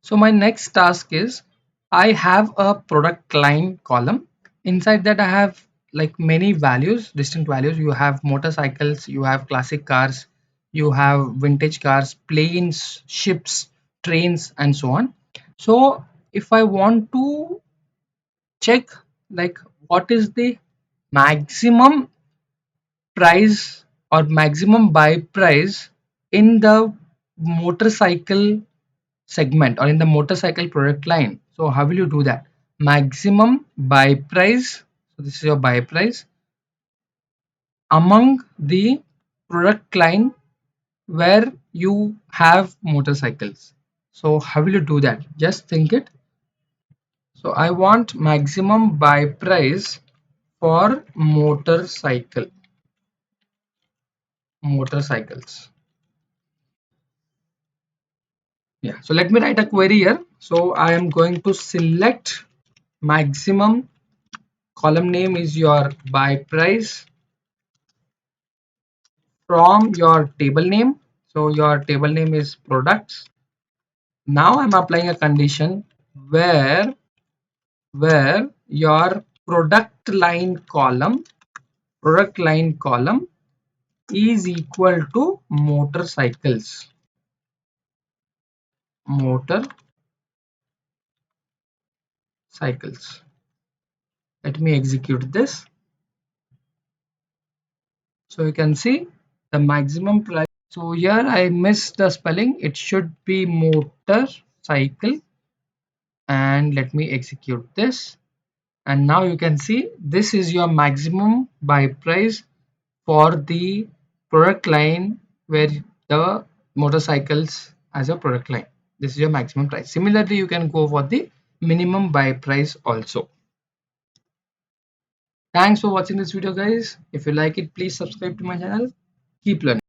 So my next task is I have a product line column. Inside that I have like many values, distinct values. You have motorcycles, you have classic cars, you have vintage cars, planes, ships, trains, and so on. So if I want to check like what is the maximum price or maximum buy price in the motorcycle segment or in the motorcycle product line. So how will you do that? Maximum buy price. So this is your buy price among the product line where you have motorcycles. So how will you do that? Just think it. So I want maximum buy price for motorcycles. Yeah. So let me write a query here. So I am going to select maximum. Column name is your buy price from your table name. So your table name is products. Now I'm applying a condition where your product line column is equal to motorcycles. Let me execute this. So you can see the maximum price. So here I missed the spelling. It should be motorcycle, and let me execute this. And now you can see this is your maximum buy price for the product line where the motorcycles as a product line. This is your maximum price. Similarly, you can go for the minimum buy price also. Thanks for watching this video, guys. If you like it, please subscribe to my channel. Keep learning.